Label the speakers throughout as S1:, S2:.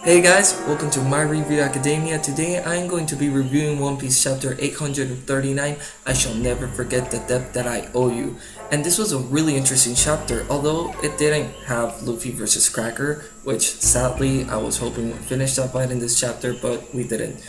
S1: Hey guys, welcome to My Review Academia. Today I am going to be reviewing One Piece chapter 839, I Shall Never Forget the Debt That I Owe You. And this was a really interesting chapter, although it didn't have Luffy versus Cracker, which sadly I was hoping would finish that fight in this chapter, but we didn't.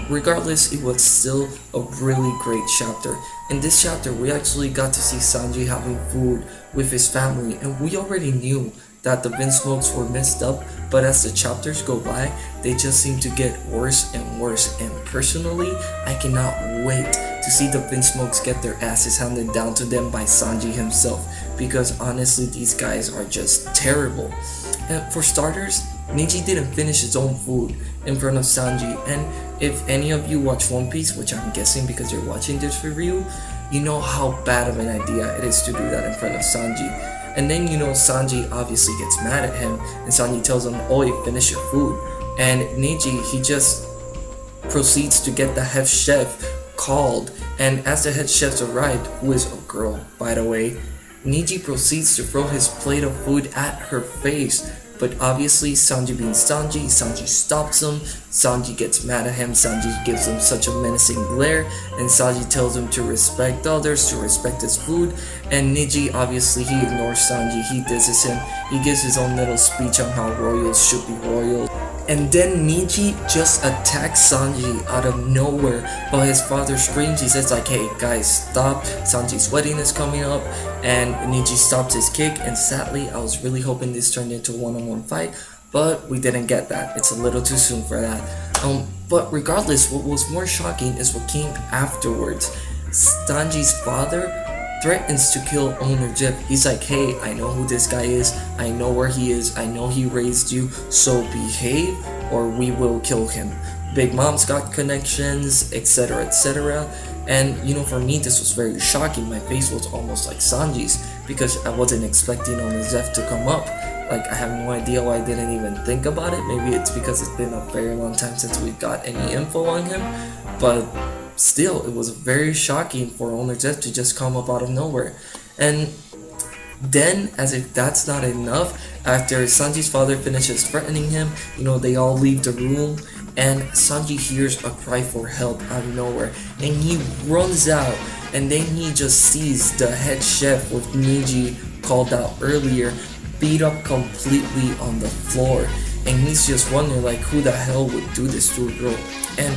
S1: Regardless, it was still a really great chapter. In this chapter, we actually got to see Sanji having food with his family, and we already knew that the Vinsmokes were messed up, but as the chapters go by, they just seem to get worse and worse. And personally, I cannot wait to see the Vinsmokes get their asses handed down to them by Sanji himself, because honestly, these guys are just terrible. And for starters, Neji didn't finish his own food in front of Sanji, and if any of you watch One Piece, which I'm guessing because you're watching this review, you know how bad of an idea it is to do that in front of Sanji. And then Sanji obviously gets mad at him, and Sanji tells him, "Oi, finish your food." And Neji, he just proceeds to get the head chef called, and as the head chef's arrived, who is a girl by the way, Neji proceeds to throw his plate of food at her face. But obviously, Sanji being Sanji, Sanji stops him, Sanji gets mad at him, Sanji gives him such a menacing glare, and Sanji tells him to respect others, to respect his food, and Neji, obviously, he ignores Sanji, he disses him, he gives his own little speech on how royals should be royal. And then Neji just attacks Sanji out of nowhere while his father screams. He says like, "Hey guys, stop, Sanji's wedding is coming up," and Neji stops his kick, and sadly I was really hoping this turned into a one-on-one fight, but we didn't get that. It's a little too soon for that. But regardless, what was more shocking is what came afterwards. Sanji's father threatens to kill owner Jeff. He's like, "Hey, I know who this guy is, I know where he is, I know he raised you, so behave or we will kill him. Big Mom's got connections, etc, etc." And for me this was very shocking. My face was almost like Sanji's because I wasn't expecting owner Jeff to come up. Like, I have no idea why I didn't even think about it. Maybe it's because it's been a very long time since we got any info on him, but still, it was very shocking for owner Jeff to just come up out of nowhere. And then, as if that's not enough, after Sanji's father finishes threatening him, they all leave the room, and Sanji hears a cry for help out of nowhere, and he runs out, and then he just sees the head chef with Neji called out earlier beat up completely on the floor, and he's just wondering like, who the hell would do this to a girl? And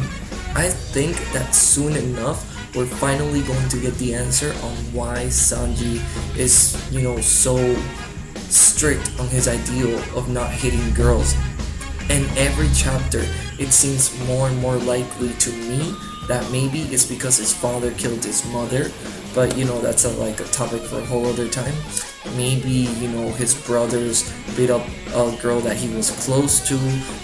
S1: I think that soon enough we're finally going to get the answer on why Sanji is, so strict on his ideal of not hitting girls. And every chapter it seems more and more likely to me that maybe it's because his father killed his mother, but that's a topic for a whole other time. Maybe his brothers beat up a girl that he was close to,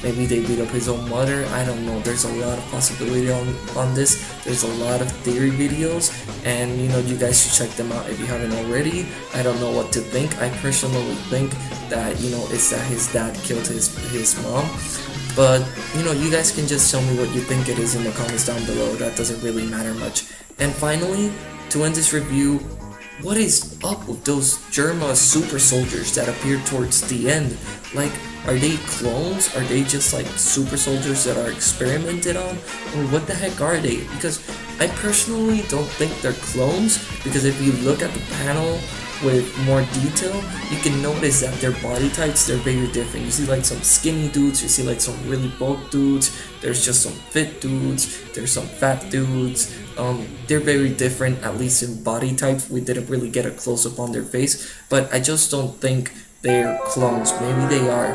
S1: maybe they beat up his own mother. I don't know, there's a lot of possibility on this. There's a lot of theory videos, and you guys should check them out if you haven't already. I don't know what to think. I personally think that it's that his dad killed his mom, but you guys can just tell me what you think it is in the comments down below. That doesn't really matter much. And finally, to end this review, what is up with those Germa super soldiers that appear towards the end? Like, are they clones? Are they just like super soldiers that are experimented on? Or what the heck are they? Because I personally don't think they're clones, because if you look at the panel with more detail, you can notice that their body types, they're very different. You see like some skinny dudes, you see like some really bulk dudes, there's just some fit dudes, there's some fat dudes. They're very different, at least in body types. We didn't really get a close-up on their face, but I just don't think they're clones. Maybe they are,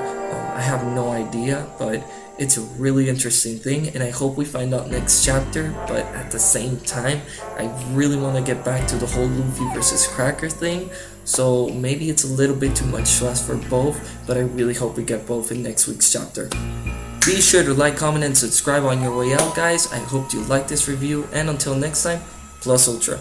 S1: I have no idea, but it's a really interesting thing, and I hope we find out next chapter. But at the same time, I really want to get back to the whole Luffy versus Cracker thing, so maybe it's a little bit too much to ask for both, but I really hope we get both in next week's chapter. Be sure to like, comment, and subscribe on your way out, guys. I hope you like this review, and until next time, Plus Ultra.